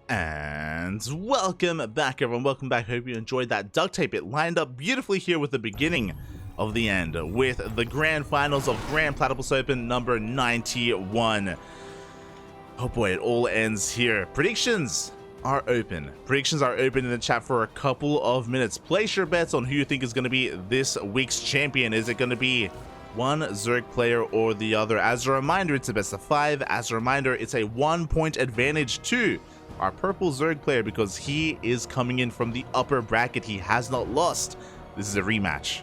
And welcome back, everyone. Welcome back. Hope you enjoyed that duct tape. It lined up beautifully here with the beginning of the end with the grand finals of Grand Platypus Open number 91. Oh boy, it all ends here. Predictions are open. Predictions are open in the chat for a couple of minutes. Place your bets on who you think is going to be this week's champion. Is it going to be one Zerg player or the other? As a reminder, it's a best of 5. As a reminder, it's a 1-point advantage to our purple Zerg player because he is coming in from the upper bracket. He has not lost. This is a rematch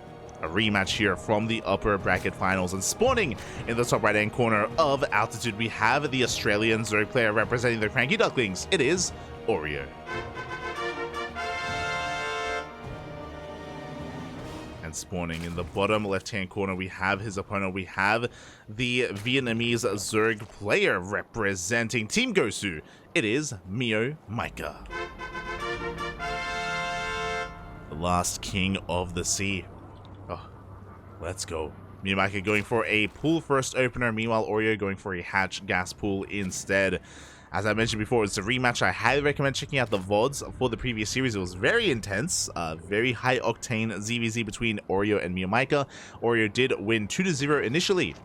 here from the upper bracket finals. And spawning in the top right hand corner of altitude, we have the Australian Zerg player representing the Cranky Ducklings. It is Oreo. And spawning in the bottom left hand corner, we have his opponent. We have the Vietnamese Zerg player representing Team Gosu. It is MeomaikA, the last king of the sea. Oh, let's go. MeomaikA going for a pool first opener, meanwhile Oreo going for a hatch gas pool instead. As I mentioned before, it's a rematch. I highly recommend checking out the VODs for the previous series. It was very intense, very high octane ZvZ between Oreo and MeomaikA. Oreo did win 2-0 initially,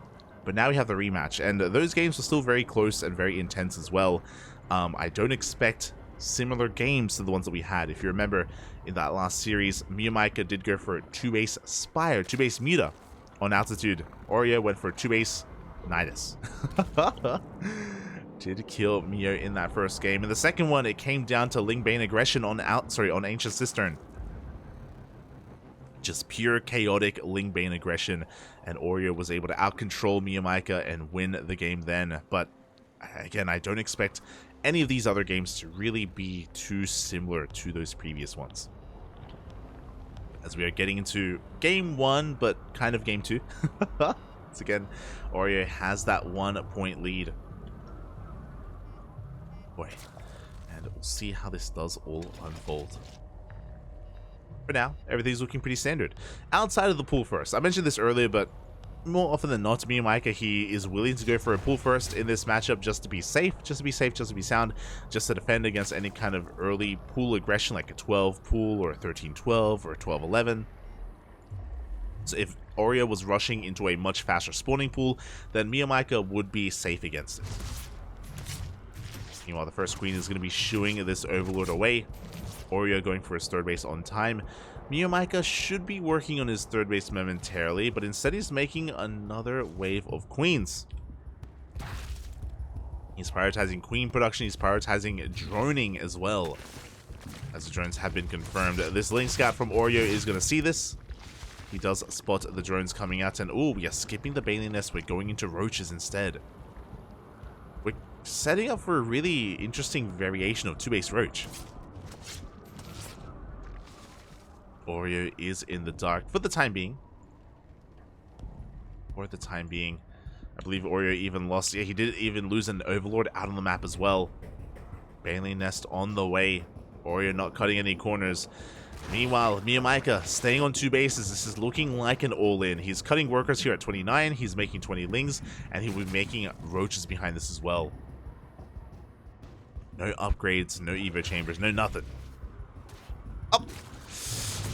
but now we have the rematch, and those games were still very close and very intense as well. I don't expect similar games to the ones that we had. If you remember, in that last series, MeomaikA did go for a 2-base Spire, 2-base Muta on altitude. Oreo went for a 2-base Nidus. Did kill Mio in that first game. In the second one, it came down to Lingbane aggression on Ancient Cistern. Just pure chaotic Lingbane aggression, and Oreo was able to out-control MeomaikA and win the game then. But again, I don't expect any of these other games to really be too similar to those previous ones, as we are getting into game 1, but kind of game 2. Once again, Oreo has that 1-point lead. Boy, and we'll see how this does all unfold. For now, everything's looking pretty standard. Outside of the pool first, I mentioned this earlier, but more often than not, MeomaikA, he is willing to go for a pool first in this matchup just to be safe, just to be sound, just to defend against any kind of early pool aggression like a 12 pool or a 13-12 or a 12-11. So if Oreo was rushing into a much faster spawning pool, then MeomaikA would be safe against it. Meanwhile, the first queen is going to be shooing this overlord away. Oreo going for his third base on time. MeomaikA should be working on his third base momentarily, but instead he's making another wave of queens. He's prioritizing queen production. He's prioritizing droning as well, as the drones have been confirmed. This link scout from Oreo is going to see this. He does spot the drones coming out, and oh, we are skipping the Bailey nest. We're going into roaches instead. We're setting up for a really interesting variation of 2-base roach. Oreo is in the dark for the time being. I believe Oreo even lost. Yeah, he did even lose an overlord out on the map as well. Bailey nest on the way. Oreo not cutting any corners. Meanwhile, MeomaikA staying on 2 bases. This is looking like an all-in. He's cutting workers here at 29. He's making 20 lings, and he'll be making roaches behind this as well. No upgrades, no evo chambers, no nothing. Up.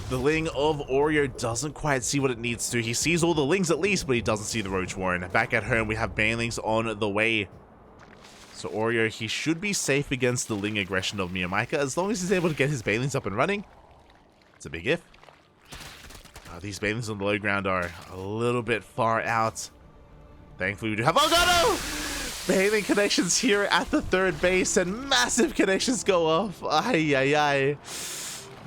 The ling of Oreo doesn't quite see what it needs to. He sees all the lings at least, but he doesn't see the roach warren. Back at home, we have banelings on the way. So Oreo, he should be safe against the ling aggression of MeomaikA as long as he's able to get his banelings up and running. It's a big if. These banelings on the low ground are a little bit far out. Thankfully, we do have... Oh, no! Baneling connections here at the third base, and massive connections go off. Ay, ay, ay.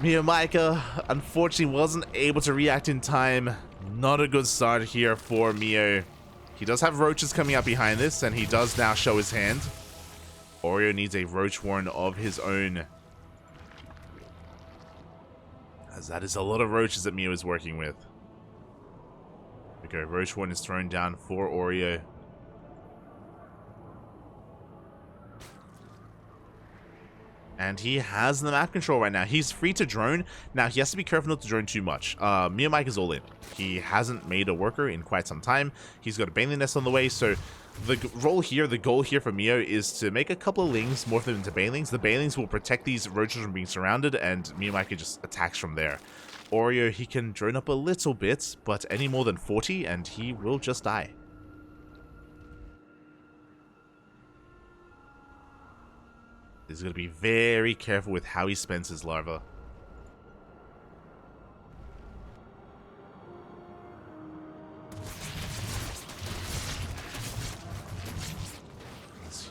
MeomaikA, unfortunately, wasn't able to react in time. Not a good start here for Meo. He does have roaches coming up behind this, and he does now show his hand. Oreo needs a roach warren of his own, as that is a lot of roaches that Meo is working with. Okay, roach warren is thrown down for Oreo. And he has the map control right now. He's free to drone. Now, he has to be careful not to drone too much. MeomaikA is all in. He hasn't made a worker in quite some time. He's got a Bailey nest on the way, so The goal here for Meo is to make a couple of lings morph them into banelings. The banelings will protect these roaches from being surrounded, and MeomaikA just attacks from there. Oreo, he can drone up a little bit, but any more than 40 and he will just die. He's going to be very careful with how he spends his larva.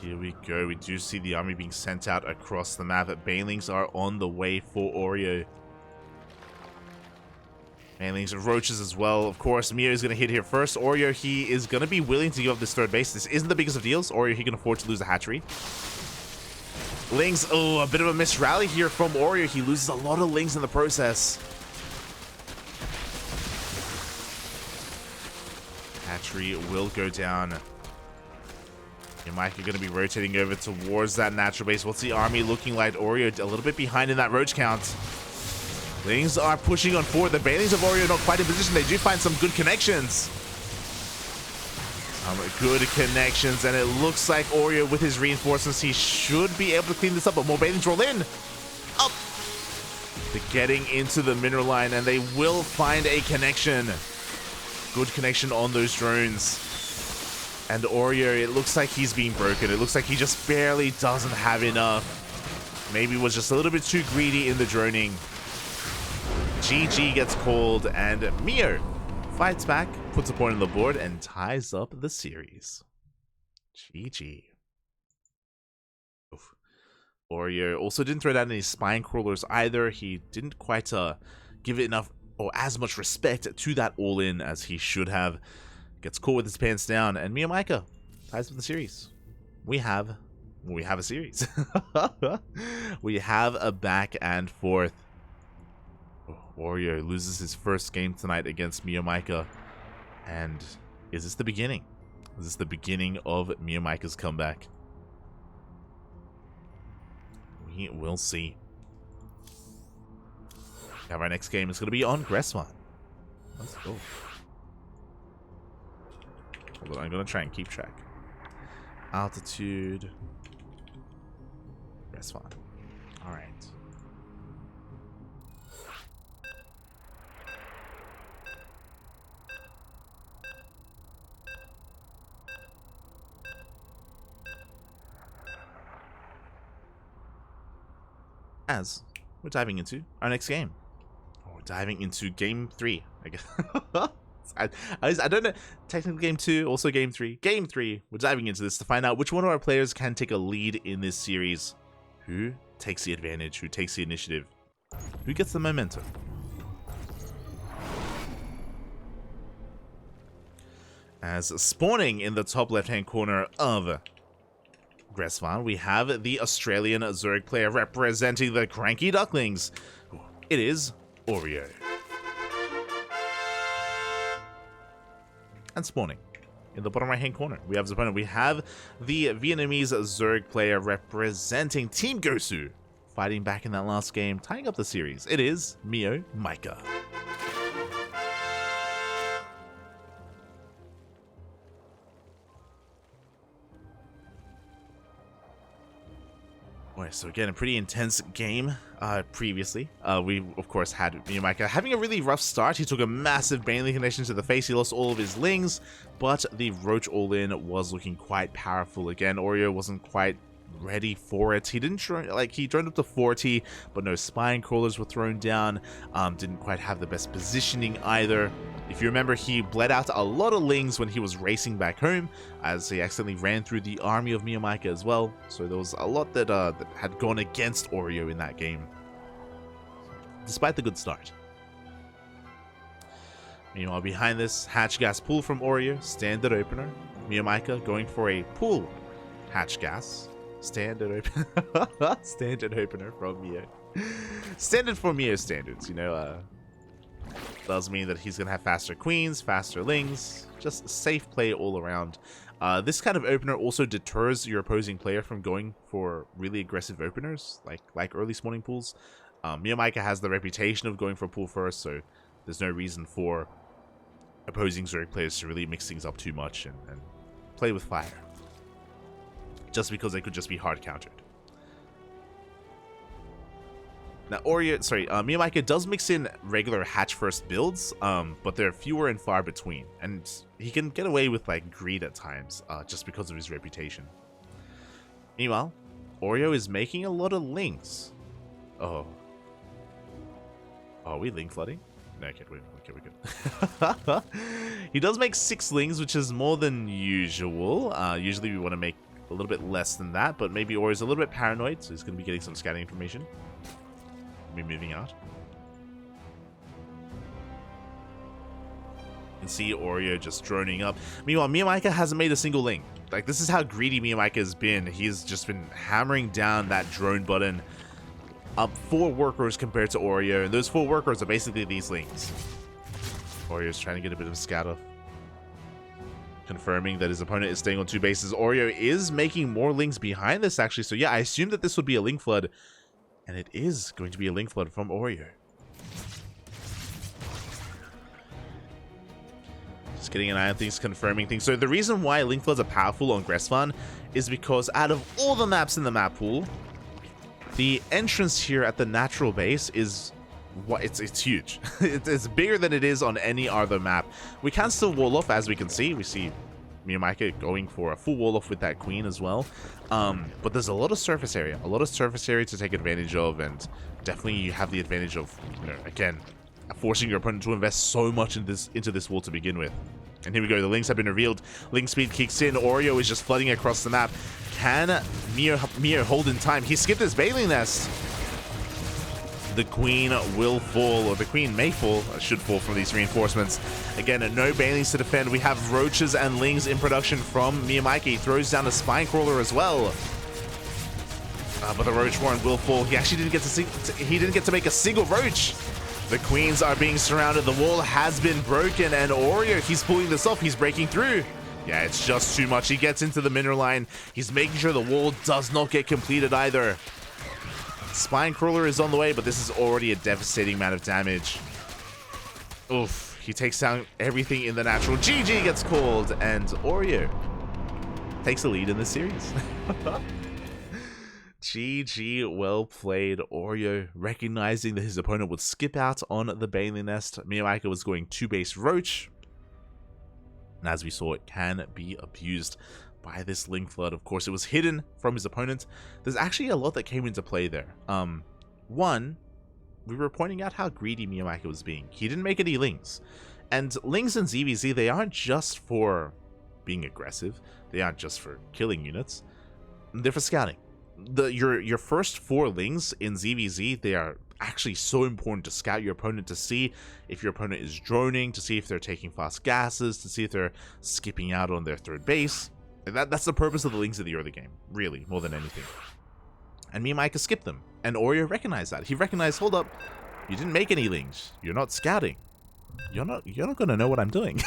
Here we go. We do see the army being sent out across the map. Banelings are on the way for Oreo. Banelings and roaches as well. Of course, Meo is going to hit here first. Oreo, he is going to be willing to give up this third base. This isn't the biggest of deals. Oreo, he can afford to lose a hatchery. Lings, oh, a bit of a missed rally here from Oreo. He loses a lot of lings in the process. Hatchery will go down. MeomaikA going to be rotating over towards that natural base. What's the army looking like? Oreo a little bit behind in that roach count. Lings are pushing on forward. The banelings of Oreo not quite in position. They do find some good connections. Good connections, and it looks like Oreo with his reinforcements, he should be able to clean this up, but more banelings roll in. Up. They're getting into the mineral line, and they will find a connection. Good connection on those drones. And Oreo, it looks like he's being broken. It looks like he just barely doesn't have enough. Maybe was just a little bit too greedy in the droning. GG gets called, and Meo fights back, puts a point on the board, and ties up the series. GG. Oof. Oreo also didn't throw down any spine crawlers either. He didn't quite give it enough or as much respect to that all-in as he should have. Gets caught with his pants down, and MeomaikA ties up the series. We have a series. We have a back and forth. Oreo loses his first game tonight against MeomaikA, and is this the beginning? Is this the beginning of MeomaikA's comeback? We will see. Now our next game is going to be on Gresswan. Let's go. Hold on, I'm going to try and keep track. Altitude. Gresswan. Alright. As we're diving into our next game. We're diving into game 3, I guess. I don't know. Technically game 2, also game 3. Game 3, we're diving into this to find out which one of our players can take a lead in this series. Who takes the advantage? Who takes the initiative? Who gets the momentum? As spawning in the top left-hand corner of Gresswan, we have the Australian Zerg player representing the Cranky Ducklings. It is Oreo. And spawning in the bottom right-hand corner, we have his opponent. We have the Vietnamese Zerg player representing Team Gosu, fighting back in that last game, tying up the series. It is MeomaikA. So again, a pretty intense game previously. We, of course, had MeomaikA having a really rough start. He took a massive baneling connection to the face. He lost all of his lings, but the Roach all-in was looking quite powerful. Again, Oreo wasn't quite ready for it. He didn't he droned up to 40, but no spine crawlers were thrown down. Didn't quite have the best positioning either. If you remember, he bled out a lot of lings when he was racing back home, as he accidentally ran through the army of MeomaikA as well. So there was a lot that, that had gone against Oreo in that game, despite the good start. Meanwhile, behind this, hatch gas pull from Oreo, standard opener. MeomaikA going for a pull hatch gas. Standard opener. Standard opener from Meo. Standard for Meo standards, you know. Does mean that he's going to have faster queens, faster lings, just safe play all around. This kind of opener also deters your opposing player from going for really aggressive openers, like early spawning pools. MeomaikA has the reputation of going for a pool first, so there's no reason for opposing Zerg players to really mix things up too much and play with fire. just because they could just be hard countered. Now, MeomaikA does mix in regular hatch first builds, but they're fewer and far between, and he can get away with like greed at times, just because of his reputation. Meanwhile, Oreo is making a lot of lings. Oh, are we link flooding? No, okay, we're good. He does make 6 lings, which is more than usual. Usually we want to make a little bit less than that, but maybe Oreo's a little bit paranoid, so he's going to be getting some scouting information. Be moving out. You can see Oreo just droning up. Meanwhile, MeomaikA hasn't made a single ling. Like, this is how greedy MeomaikA has been. He's just been hammering down that drone button. Up 4 workers compared to Oreo, and those 4 workers are basically these lings. Oreo's trying to get a bit of a scat off. Confirming that his opponent is staying on 2 bases. Oreo is making more lings behind this, actually. So yeah, I assumed that this would be a ling flood. And it is going to be a link flood from Oreo. Just getting an eye on things, confirming things. So the reason why link floods are powerful on Gresfan is because out of all the maps in the map pool, the entrance here at the natural base is it's huge. It's bigger than it is on any other map. We can still wall off, as we can see. We see MeomaikA going for a full wall off with that queen as well. But there's a lot of surface area. To take advantage of, and definitely you have the advantage of, you know, again, forcing your opponent to invest so much into this wall to begin with. And here we go, the links have been revealed. Link speed kicks in. Oreo is just flooding across the map. Can Meo hold in time? He skipped his Bailey Nest. The queen will fall, or the queen may fall, should fall from these reinforcements. Again, no Baileys to defend. We have roaches and lings in production from MeomaikA. He throws down a spine crawler as well. But the roach warren will fall. He actually didn't get to make a single roach. The queens are being surrounded. The wall has been broken, and Oreo, he's pulling this off. He's breaking through. Yeah, it's just too much. He gets into the mineral line. He's making sure the wall does not get completed either. Spine crawler is on the way, but this is already a devastating amount of damage. Oof, he takes down everything in the natural. GG gets called, and Oreo takes the lead in this series. GG, well played. Oreo recognizing that his opponent would skip out on the Bailey Nest. MeomaikA was going 2-base roach, and as we saw, it can be abused by this link flood. Of course, it was hidden from his opponent. There's actually a lot that came into play there. One, we were pointing out how greedy MeomaikA was being. He didn't make any lings. And lings in ZvZ, they aren't just for being aggressive. They aren't just for killing units. They're for scouting. Your first 4 lings in ZvZ, they are actually so important to scout your opponent, to see if your opponent is droning, to see if they're taking fast gases, to see if they're skipping out on their 3rd base. That's the purpose of the lings of the early game, really, more than anything. And MeomaikA skipped them, and Oreo recognized that. He recognized, hold up, you didn't make any lings. You're not scouting. You're not gonna know what I'm doing.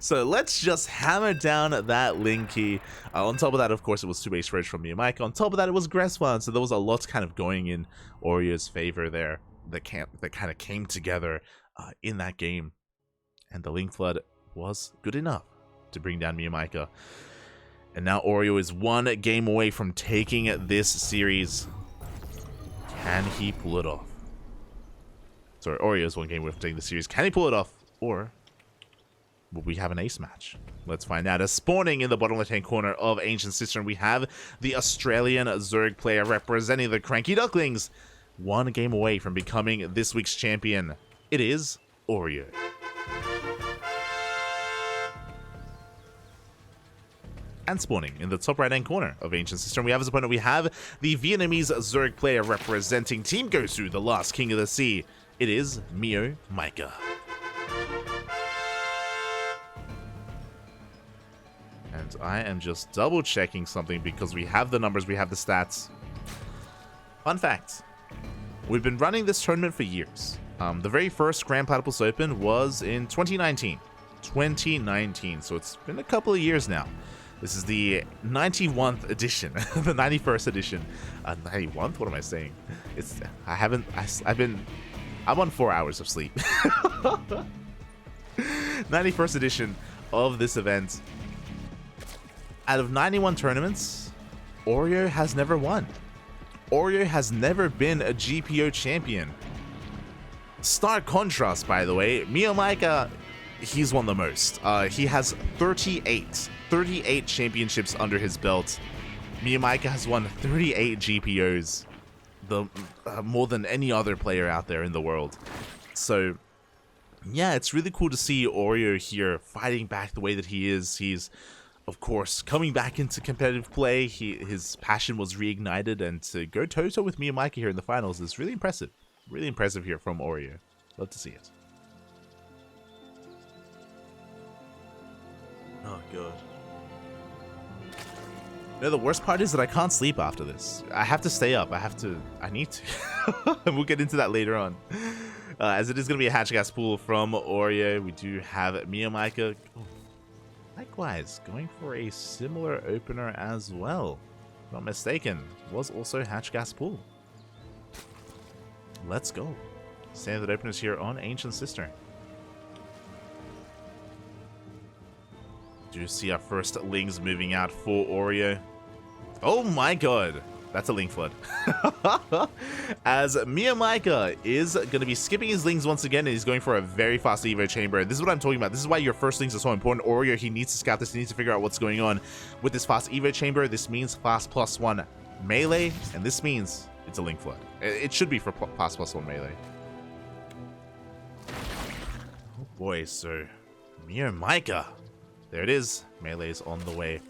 So let's just hammer down that ling key. On top of that, of course, it was 2-base roach from MeomaikA. On top of that, it was Gresfan, so there was a lot kind of going in Oreo's favor there that kind of came together in that game. And the link flood was good enough to bring down MeomaikA. And now Oreo is 1 game away from taking this series. Can he pull it off? Sorry, Oreo is 1 game away from taking the series. Can he pull it off? Or will we have an ace match? Let's find out. As spawning in the bottom left-hand corner of Ancient Cistern, we have the Australian Zerg player representing the Cranky Ducklings. 1 game away from becoming this week's champion. It is Oreo. And spawning in the top right-hand corner of Ancient Cistern, we have as opponent, we have the Vietnamese Zerg player representing Team Gosu, the last king of the sea. It is MeomaikA. And I am just double-checking something because we have the numbers, we have the stats. Fun fact, we've been running this tournament for years. The very first Grand Platypus Open was in 2019. So it's been a couple of years now. This is the 91th edition, the 91st edition. 91th? What am I saying? I'm on 4 hours of sleep. 91st edition of this event. Out of 91 tournaments, Oreo has never won. Oreo has never been a GPO champion. Stark contrast, by the way, MeomaikA, he's won the most. He has 38 championships under his belt. MeomaikA has won 38 GPOs, more than any other player out there in the world. So, yeah, it's really cool to see Oreo here fighting back the way that he is. He's, of course, coming back into competitive play. His passion was reignited, and to go toe-to-toe with MeomaikA here in the finals is really impressive. Really impressive here from Oreo. Love to see it. Oh, God. No, the worst part is that I can't sleep after this. I have to stay up. I need to. And we'll get into that later on. As it is going to be a hatch gas pool from Oreo. We do have MeomaikA. Oh, likewise, going for a similar opener as well. Not mistaken. Was also hatch gas pool. Let's go. Standard openers here on Ancient Cistern. Do see our first Lings moving out for Oreo. Oh my god. That's a Ling Flood. As MeomaikA is going to be skipping his Lings once again, and he's going for a very fast Evo Chamber. This is what I'm talking about. This is why your first Lings are so important. Oreo, he needs to scout this. He needs to figure out what's going on with this fast Evo Chamber. This means fast +1 melee, and this means it's a Ling Flood. It should be for fast +1 melee. Oh boy, so MeomaikA. There it is. Melee is on the way.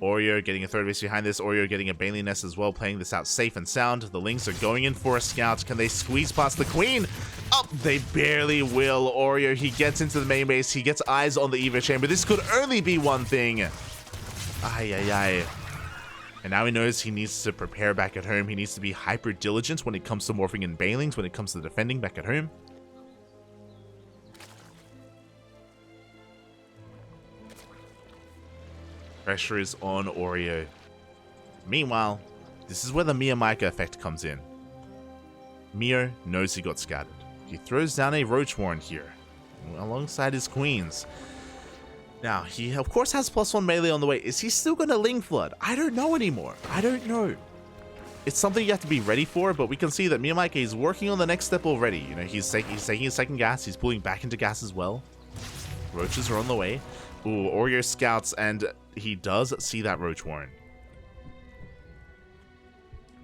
Oreo getting a third base behind this. Oreo getting a Bailey Nest as well, playing this out safe and sound. The Lings are going in for a scout. Can they squeeze past the Queen? Oh, they barely will. Oreo, he gets into the main base. He gets eyes on the Evo Chamber. This could only be one thing. Ay. And now he knows he needs to prepare back at home. He needs to be hyper diligent when it comes to morphing in Bailings, when it comes to defending back at home. Pressure is on Oreo. Meanwhile, this is where the MeomaikA effect comes in. Meo knows he got scattered. He throws down a Roach Warren here, alongside his queens. Now, he of course has +1 melee on the way. Is he still going to Ling Flood? I don't know anymore. I don't know. It's something you have to be ready for, but we can see that MeomaikA is working on the next step already. You know, he's taking his second gas. He's pulling back into gas as well. Roaches are on the way. Ooh, Oreo scouts, and he does see that Roach Warren.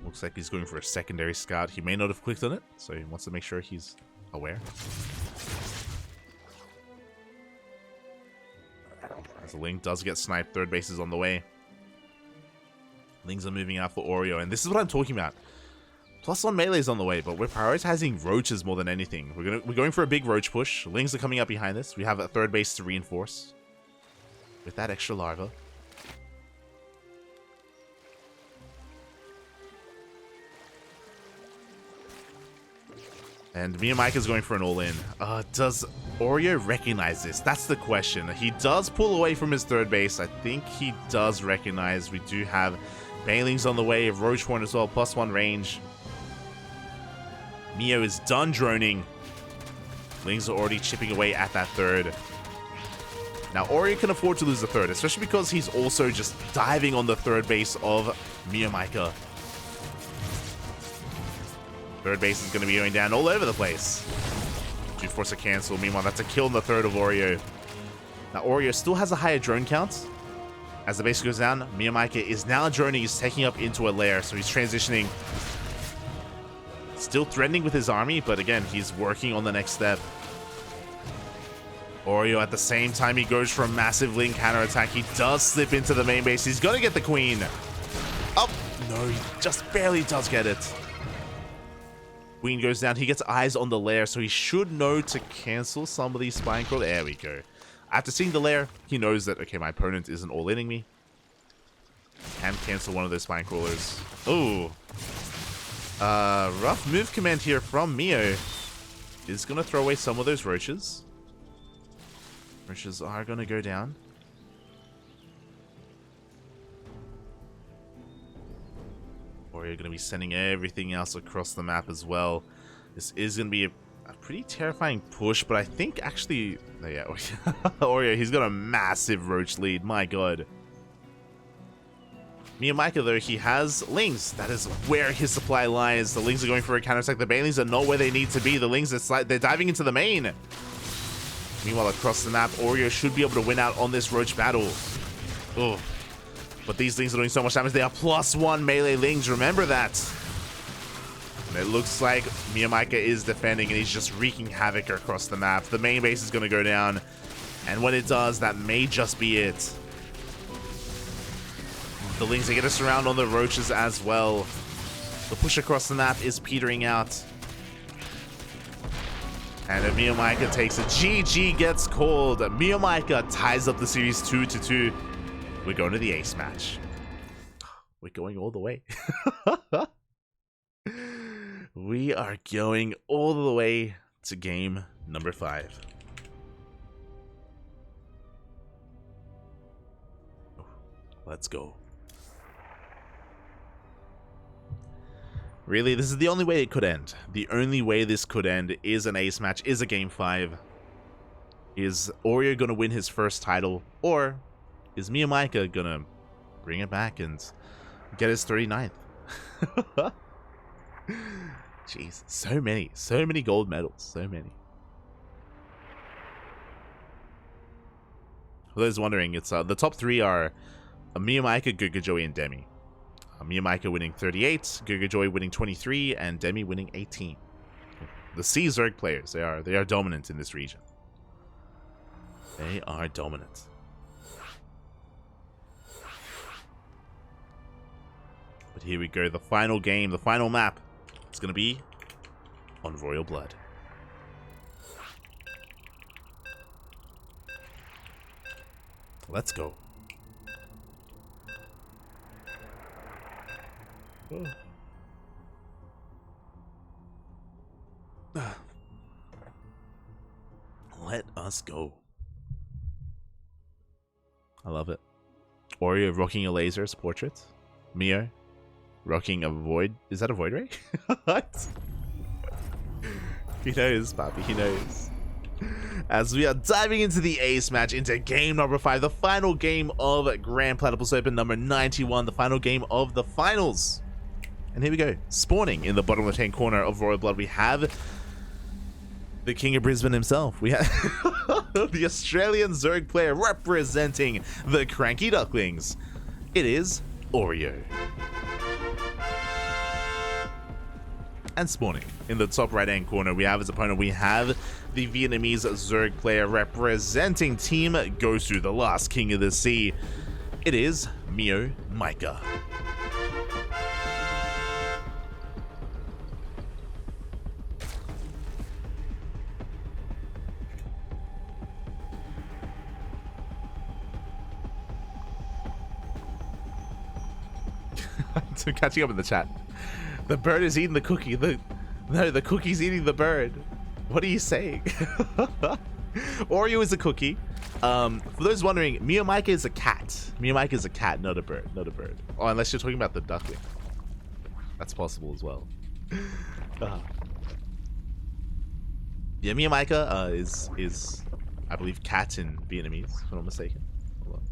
Looks like he's going for a secondary scout. He may not have clicked on it, so he wants to make sure he's aware. As the Ling does get sniped, third base is on the way. Lings are moving out for Oreo, and this is what I'm talking about. +1 melee is on the way, but we're prioritizing roaches more than anything. We're going for a big roach push. Lings are coming up behind this. We have a third base to reinforce with that extra larva. And MeomaikA is going for an all-in. Does Oreo recognize this? That's the question. He does pull away from his third base. I think he does recognize. We do have Bailings on the way, Roach Horn as well, +1 range. Meo is done droning. Lings are already chipping away at that third. Now, Oreo can afford to lose the third, especially because he's also just diving on the third base of MeomaikA. Third base is going to be going down all over the place. Do force a cancel. Meanwhile, that's a kill in the third of Oreo. Now, Oreo still has a higher drone count. As the base goes down, MeomaikA is now droning. He's taking up into a lair, so he's transitioning. Still threatening with his army, but again, he's working on the next step. Oreo, at the same time, he goes for a massive Ling counterattack. He does slip into the main base. He's going to get the Queen. Oh, no, he just barely does get it. Queen goes down. He gets eyes on the lair, so he should know to cancel some of these spine crawlers. There we go. After seeing the lair, he knows that, okay, my opponent isn't all-inning me. Can cancel one of those spine crawlers. Ooh. Rough move command here from Meo. Is going to throw away some of those roaches. Roaches are going to go down. Or you're going to be sending everything else across the map as well. This is going to be a pretty terrifying push, but I think actually... Oh, yeah, Oreo, he's got a massive roach lead. My god. MeomaikA, though, he has Lings. That is where his supply lies. The Lings are going for a counterattack. The Banelings are not where they need to be. The Lings are they're diving into the main. Meanwhile, across the map, Oreo should be able to win out on this Roach battle. Oh, but these Lings are doing so much damage. They are +1 melee Lings. Remember that. And it looks like MeomaikA is defending, and he's just wreaking havoc across the map. The main base is going to go down, and when it does, that may just be it. The Lings are going to surround on the Roaches as well. The push across the map is petering out. And if MeomaikA takes it, GG gets called. MeomaikA ties up the series 2-2. We're going to the ace match. We're going all the way. We are going all the way to game number 5. Let's go. Really, this is the only way it could end. The only way this could end is an ace match, is a game 5. Is Oreo gonna win his first title, or is MeomaikA gonna bring it back and get his 39th? Jeez, so many gold medals, so many. For those wondering, it's the top 3 are MeomaikA, Joey, and Demi. MeomaikA winning 38, Joey winning 23, and Demi winning 18. The C Zerg players, they are dominant in this region. They are dominant. But here we go, the final game, the final map. It's gonna be on Royal Blood. Let's go. Let us go. I love it. Oreo rocking a laser as portrait. Mio rocking a void. Is that a void ray? What? He knows, Papi. He knows. As we are diving into the ace match, into game number 5, the final game of Grand Platypus Open number 91, the final game of the finals. And here we go. Spawning in the bottom left-hand corner of Royal Blood, we have the King of Brisbane himself. We have the Australian Zerg player representing the Cranky Ducklings. It is Oreo. And spawning in the top right-hand corner, we have his opponent. We have the Vietnamese Zerg player representing Team Gosu, the last King of the Sea. It is MeomaikA. So catching up in the chat. The bird is eating the cookie. No, the cookie's eating the bird. What are you saying? Oreo is a cookie. For those wondering, MeomaikA is a cat. MeomaikA is a cat, not a bird. Not a bird. Oh, unless you're talking about the duckling. That's possible as well. Yeah, MeomaikA is I believe cat in Vietnamese, if I'm not mistaken. Hold on.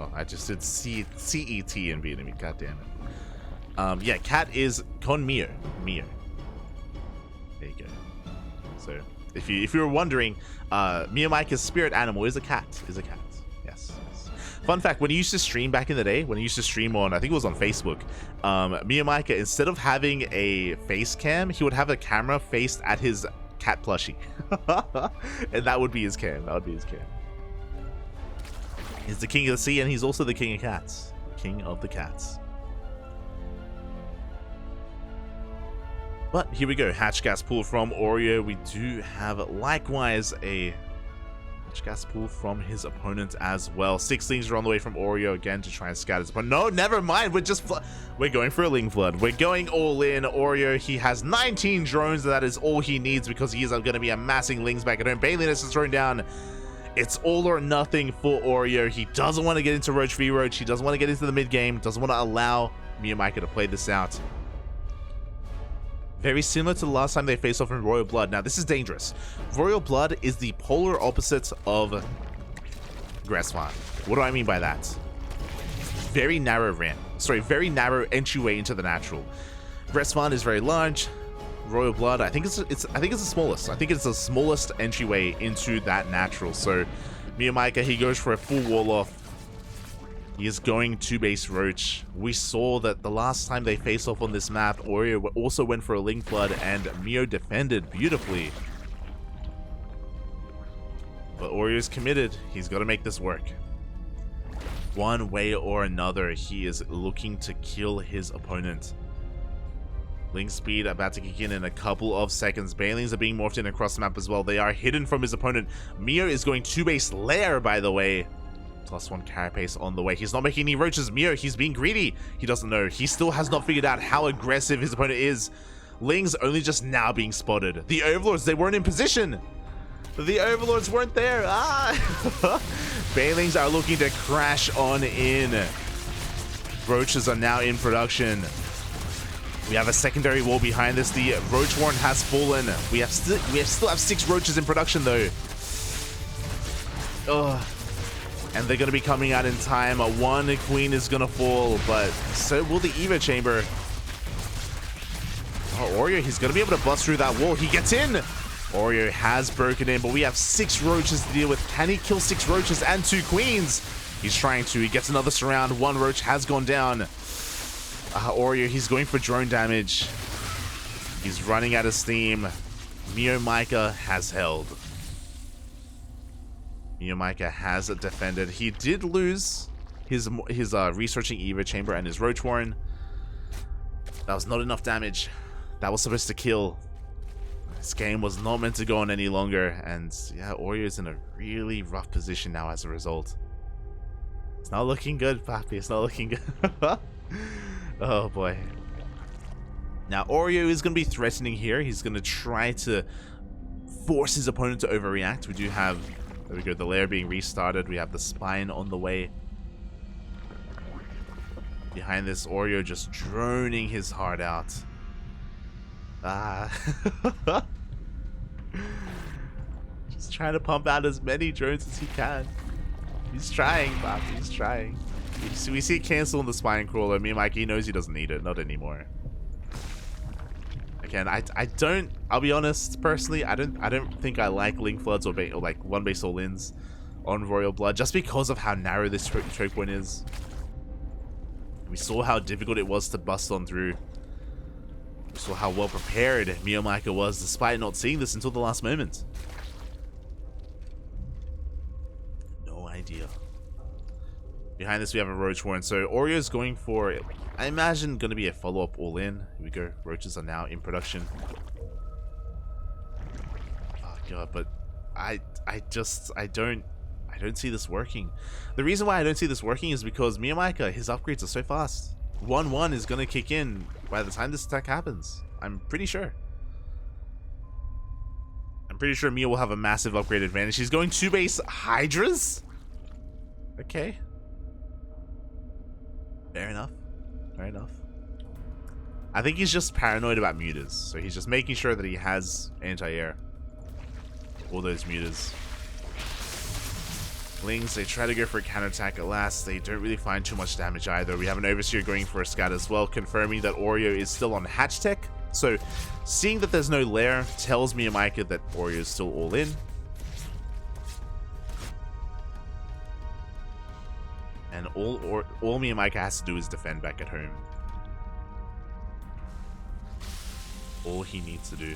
Oh, I just did C-E-T in Vietnamese. God damn it. Yeah, cat is con mio. Mio. There you go. So, if you were wondering, MeomaikA's spirit animal is a cat. Yes. Fun fact: when he used to stream back in the day, when he used to stream on, I think it was on Facebook, MeomaikA, instead of having a face cam, he would have a camera faced at his cat plushie, and that would be his cam. He's the king of the sea, and he's also the king of cats. King of the cats. But here we go. Hatch gas pool from Oreo. We do have likewise a hatch gas pool from his opponent as well. 6 things are on the way from Oreo again to try and scatter his opponent. No, never mind. We're going for a Ling Flood. We're going all in. Oreo, he has 19 drones. And that is all he needs because he is going to be amassing Lings back at home. Baneliness is thrown down. It's all or nothing for Oreo. He doesn't want to get into Roach v Roach. He doesn't want to get into the mid game. Doesn't want to allow MeomaikA to play this out. Very similar to the last time they faced off in Royal Blood. Now, this is dangerous. Royal Blood is the polar opposite of Grasvan. What do I mean by that? Very narrow ramp. Sorry, very narrow entryway into the natural. Grasvan is very large. Royal Blood, I think it's the smallest. I think it's the smallest entryway into that natural. So, MeomaikA, he goes for a full wall off. He is going to base Roach. We saw that the last time they faced off on this map, Oreo also went for a Link Flood and Meo defended beautifully. But Oreo's committed. He's got to make this work. One way or another, he is looking to kill his opponent. Link speed about to kick in a couple of seconds. Banelings are being morphed in across the map as well. They are hidden from his opponent. Meo is going to base Lair, by the way. +1 carapace on the way. He's not making any roaches. Meo, he's being greedy. He doesn't know. He still has not figured out how aggressive his opponent is. Ling's only just now being spotted. The Overlords, they weren't in position. The Overlords weren't there. Banelings are looking to crash on in. Roaches are now in production. We have a secondary wall behind this. The Roach Warren has fallen. We still have 6 roaches in production though. And they're going to be coming out in time. One queen is going to fall, but so will the Evo chamber. Oreo, he's going to be able to bust through that wall. He gets in. Oreo has broken in, but we have 6 roaches to deal with. Can he kill 6 roaches and 2 queens? He's trying to. He gets another surround. 1 roach has gone down. Oreo, he's going for drone damage. He's running out of steam. MeomaikA has held. MeomaikA has defended. He did lose his researching Evo chamber and his Roach Warren. That was not enough damage. That was supposed to kill. This game was not meant to go on any longer, and yeah, Oreo's in a really rough position now as a result. It's not looking good, Papi. It's not looking good. Oh boy. Now Oreo is going to be threatening here. He's going to try to force his opponent to overreact. We do have, there we go, the lair being restarted. We have the spine on the way. Behind this, Oreo just droning his heart out. Just trying to pump out as many drones as he can. He's trying, Bob. He's trying. We see it cancel on the spine crawler. MeomaikA knows he doesn't need it. Not anymore. Again, I don't. I'll be honest. Personally, I don't think I like Link Floods or like one base all-ins on Royal Blood just because of how narrow this choke point is. We saw how difficult it was to bust on through. We saw how well prepared MeomaikA was despite not seeing this until the last moment. No idea. Behind this we have a Roach Warren, so Oreo's going for, I imagine, going to be a follow-up all-in. Here we go, roaches are now in production. Oh god, but I don't see this working. The reason why I don't see this working is because MeomaikA, his upgrades are so fast. 1-1 is going to kick in by the time this attack happens. I'm pretty sure. I'm pretty sure Meo will have a massive upgrade advantage. He's going to base Hydras? Okay. Fair enough. Fair enough. I think he's just paranoid about mutas. So he's just making sure that he has anti-air. All those mutas. Lings, they try to go for a counterattack at last. They don't really find too much damage either. We have an Overseer going for a scat as well, confirming that Oreo is still on hatch tech. So, seeing that there's no lair tells MeomaikA that Oreo is still all in. And all MeomaikA has to do is defend back at home. All he needs to do.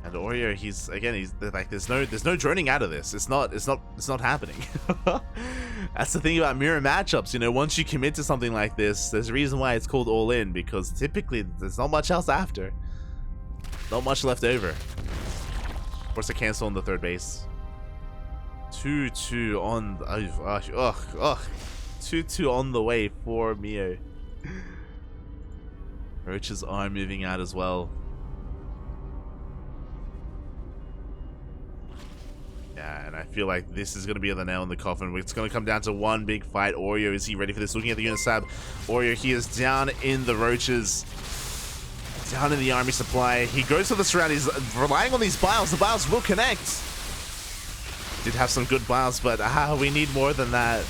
And Oreo, he's like, there's no droning out of this. It's not happening. That's the thing about mirror matchups, you know, once you commit to something like this, there's a reason why it's called all in, because typically there's not much else after. Not much left over. Force a cancel on the third base. 2-2 on 2-2 on the way for Meo. Roaches are moving out as well. Yeah, and I feel like this is going to be the nail in the coffin. It's going to come down to one big fight. Oreo, is he ready for this? Looking at the Unisab, Oreo, he is down in the roaches. Down in the army supply. He goes for the surround. He's relying on these biles. The biles will connect. Did have some good biles, but we need more than that.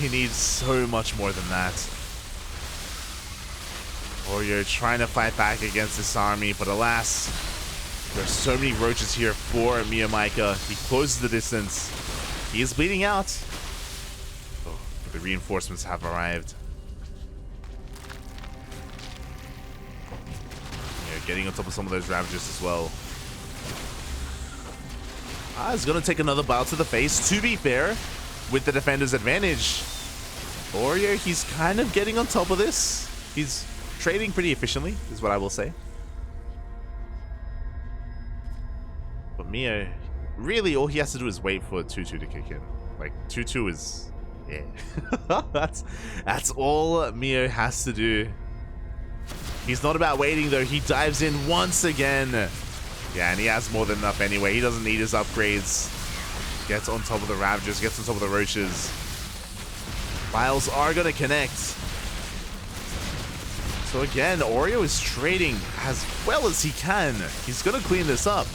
We need so much more than that. Oreo trying to fight back against this army, but alas, there's so many roaches here for MeomaikA. He closes the distance. He is bleeding out. Oh, the reinforcements have arrived. Getting on top of some of those Ravagers as well. He's going to take another bile to the face, to be fair, with the defender's advantage. Oreo, he's kind of getting on top of this. He's trading pretty efficiently, is what I will say. But Mio, really, all he has to do is wait for 2-2 to kick in. Like, 2-2 is... yeah. That's all Mio has to do. He's not about waiting, though. He dives in once again. Yeah, and he has more than enough anyway. He doesn't need his upgrades. Gets on top of the Ravagers, gets on top of the Roaches. Biles are going to connect. So again, Oreo is trading as well as he can. He's going to clean this up.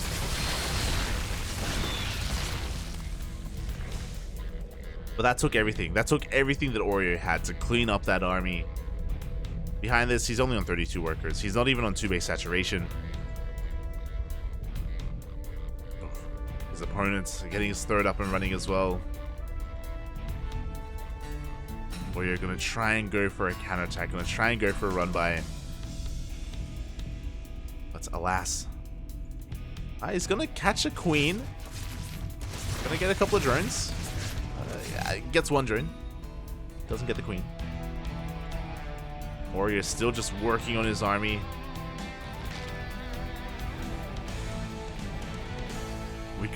But that took everything. That took everything that Oreo had to clean up that army. Behind this, he's only on 32 workers. He's not even on 2-base saturation. His opponents getting his third up and running as well. Oreo gonna try and go for a counterattack. Gonna try and go for a run by. But alas. He's gonna catch a queen. Gonna get a couple of drones. Yeah, gets one drone. Doesn't get the queen. Oreo still just working on his army.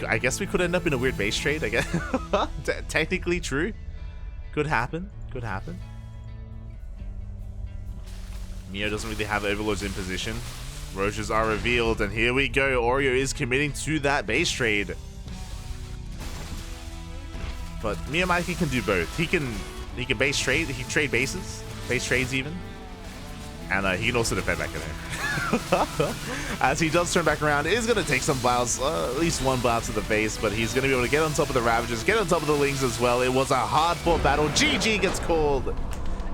I guess we could end up in a weird base trade, I guess. Technically true. Could happen. Could happen. Mio doesn't really have overlords in position. Roaches are revealed, and here we go. Oreo is committing to that base trade. But MeomaikA can do both. He can base trade. He can trade bases. Base trades even. And he can also defend back in there. As he does turn back around, is going to take some biles, at least one bile to the face, but he's going to be able to get on top of the Ravagers, get on top of the Lings as well. It was a hard-fought battle. GG gets called.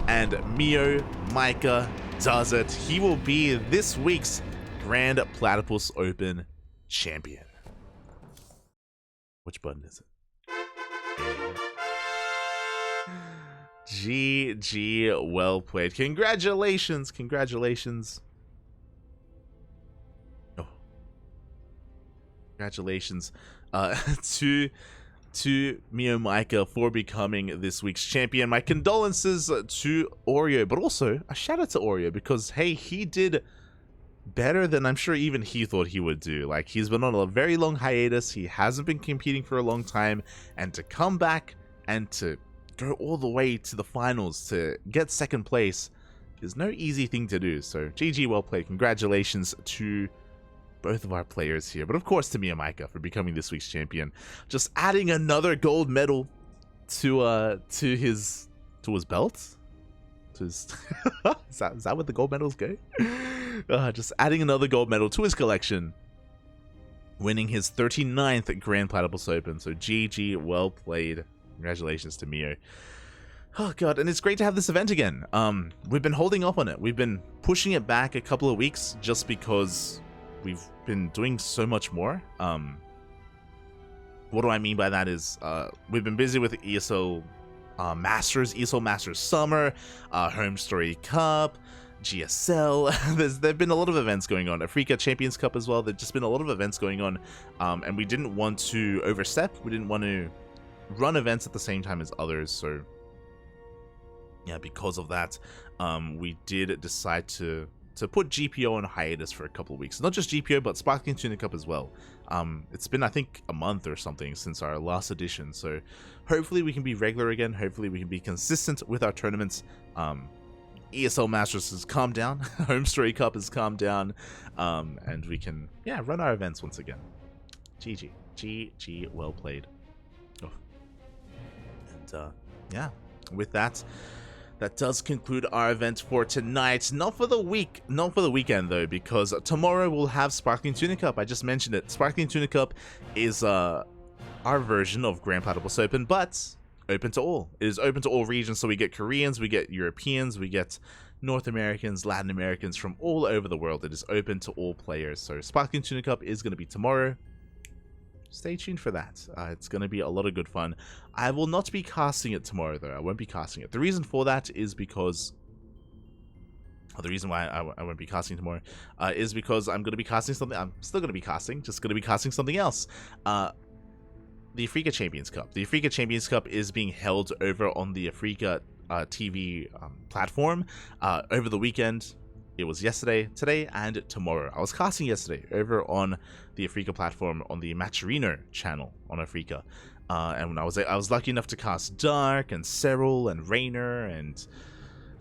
And MeomaikA does it. He will be this week's Grand Platypus Open champion. Which button is it? GG, well played. Congratulations, congratulations. Oh. Congratulations to MeomaikA for becoming this week's champion. My condolences to Oreo, but also a shout out to Oreo because, hey, he did better than I'm sure even he thought he would do. Like, he's been on a very long hiatus. He hasn't been competing for a long time, and to come back and to go all the way to the finals to get second place is no easy thing to do. So GG, well played. Congratulations to both of our players here, but of course to MeomaikA for becoming this week's champion. Just adding another gold medal to his belt. To his is that where the gold medals go? Just adding another gold medal to his collection. Winning his 39th Grand Platypus Open. So GG, well played. Congratulations to Mio. Oh god, and it's great to have this event again. We've been holding off on it. We've been pushing it back a couple of weeks just because we've been doing so much more. What do I mean by that is we've been busy with ESL Masters, ESL Masters Summer, Home Story Cup, GSL. There've been a lot of events going on. Africa Champions Cup as well. There've just been a lot of events going on, and we didn't want to overstep. We didn't want to run events at the same time as others, so yeah, because of that, we did decide to put GPO on hiatus for a couple of weeks. Not just GPO, but Sparkling Tuna Cup as well. It's been, I think, a month or something since our last edition, so hopefully we can be regular again. Hopefully we can be consistent with our tournaments. ESL Masters has calmed down. Home Story Cup has calmed down, and we can, yeah, run our events once again. GG, well played. Yeah, with that, that does conclude our event for tonight. Not for the weekend though, because tomorrow we'll have Sparkling Tuna Cup. I just mentioned it. Sparkling Tuna Cup is our version of Grand Platypus Open, but open to all. It is open to all regions, so we get Koreans, we get Europeans, we get North Americans, Latin Americans from all over the world. It is open to all players. So Sparkling Tuna Cup is going to be tomorrow. Stay tuned for that. It's going to be a lot of good fun. I will not be casting it tomorrow, though. I won't be casting it. The reason for that is because... the reason why I won't be casting tomorrow is because I'm going to be casting something... I'm still going to be casting, just going to be casting something else. The Africa Champions Cup. The Africa Champions Cup is being held over on the Africa TV platform over the weekend. It was yesterday, today, and tomorrow. I was casting yesterday over on the Africa platform on the Matcherino channel on Africa. And when I was lucky enough to cast Dark and Cyril and Rainer and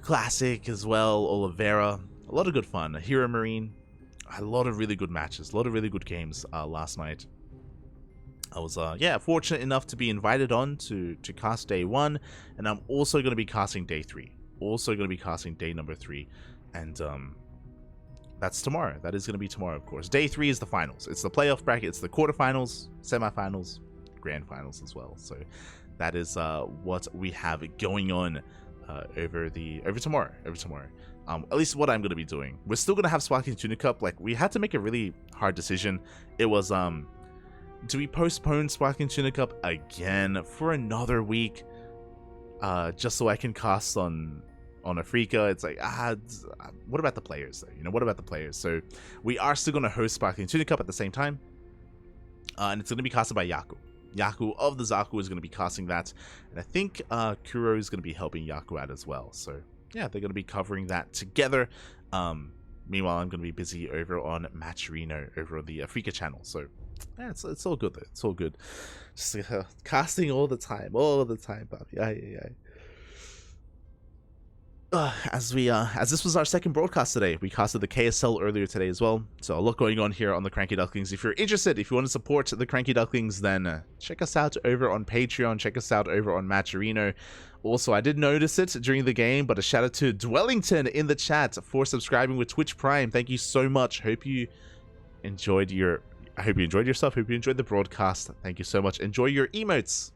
Classic as well, Oliveira. A lot of good fun. Hero Marine. A lot of really good matches. A lot of really good games last night. I was fortunate enough to be invited on to cast day 1, and I'm also going to be casting day 3. Also going to be casting day number 3. And that's tomorrow. That is going to be tomorrow, of course. Day 3 is the finals. It's the playoff bracket. It's the quarterfinals, semifinals, grand finals as well. So that is what we have going on over tomorrow. At least what I'm going to be doing. We're still going to have Sparkling Tuna Cup. Like, we had to make a really hard decision. It was do we postpone Sparkling Tuna Cup again for another week? Just so I can cast on Africa. It's like, what about the players though? You know, what about the players? So we are still going to host Sparkling Tuna Cup at the same time. And it's going to be casted by Yaku. Yaku of the Zaku is going to be casting that. And I think Kuro is going to be helping Yaku out as well. So yeah, they're going to be covering that together. Meanwhile, I'm going to be busy over on Matcherino over on the Africa channel. So yeah, it's all good though. It's all good. Just casting all the time, Bobby. As this was our second broadcast today, we casted the KSL earlier today as well. So a lot going on here on the Cranky Ducklings. If you're interested, if you want to support the Cranky Ducklings, then check us out over on Patreon. Check us out over on Matcherino. Also, I did notice it during the game, but a shout out to Dwellington in the chat for subscribing with Twitch Prime. Thank you so much. Hope you enjoyed yourself. Hope you enjoyed the broadcast. Thank you so much. Enjoy your emotes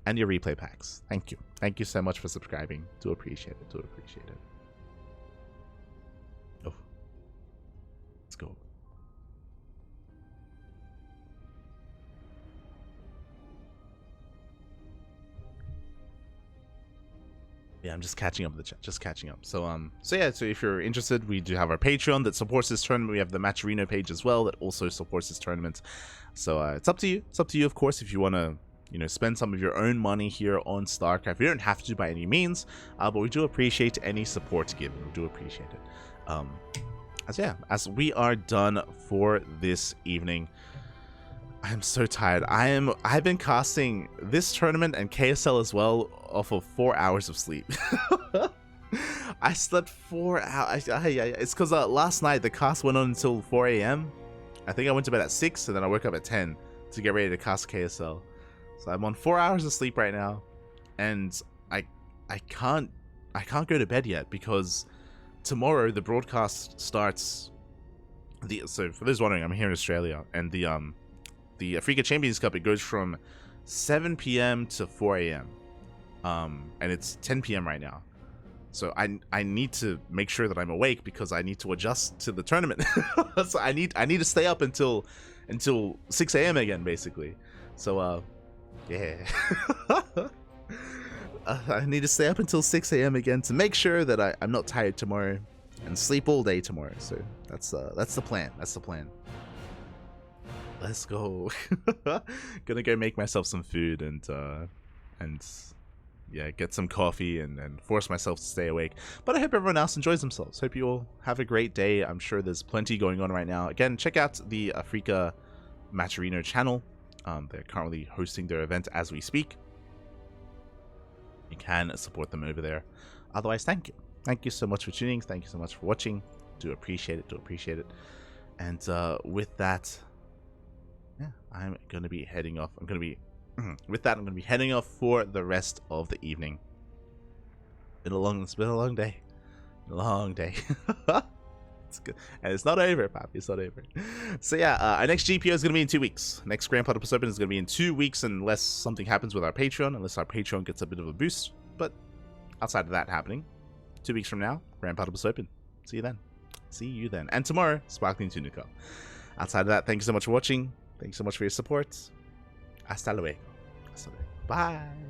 and your replay packs. Thank you. Thank you so much for subscribing. Do appreciate it. Oh. Let's go. Yeah, I'm just catching up with the chat. Just catching up. So if you're interested, we do have our Patreon that supports this tournament. We have the Matcherino page as well that also supports this tournament. So it's up to you. It's up to you, of course, if you want to, spend some of your own money here on StarCraft. You don't have to by any means, but we do appreciate any support given. We do appreciate it. As we are done for this evening, I'm so tired. I've been casting this tournament and KSL as well off of 4 hours of sleep. I slept 4 hours. It's because last night the cast went on until 4 a.m. I think I went to bed at 6 and then I woke up at 10 to get ready to cast KSL. So I'm on 4 hours of sleep right now, and I can't go to bed yet because tomorrow the broadcast starts. So for those wondering, I'm here in Australia, and the Africa Champions Cup, it goes from 7 p.m. to 4 a.m. And it's 10 p.m. right now. So I need to make sure that I'm awake because I need to adjust to the tournament. So I need to stay up until 6 a.m. again, basically. So yeah. I need to stay up until 6 a.m. again to make sure that I'm not tired tomorrow and sleep all day tomorrow. So that's the plan. That's the plan. Let's go. Gonna go make myself some food and yeah, get some coffee and force myself to stay awake. But I hope everyone else enjoys themselves. Hope you all have a great day. I'm sure there's plenty going on right now. Again, check out the Africa Matcherino channel. They're currently hosting their event as we speak. You can support them over there. Otherwise, thank you. Thank you so much for tuning. Thank you so much for watching. Do appreciate it. Do appreciate it. And with that, yeah, I'm going to be heading off. I'm going to be with that, I'm going to be heading off for the rest of the evening. It's been a long day. Long day. It's good. And it's not over, Papi. It's not over. So yeah, our next GPO is going to be in 2 weeks. Next Grand Platypus Open is going to be in 2 weeks unless something happens with our Patreon, unless our Patreon gets a bit of a boost. But outside of that happening, 2 weeks from now, Grand Platypus Open. See you then. See you then. And tomorrow, Sparkling Tunico. Outside of that, thank you so much for watching. Thanks so much for your support. Hasta luego. Hasta luego. Bye.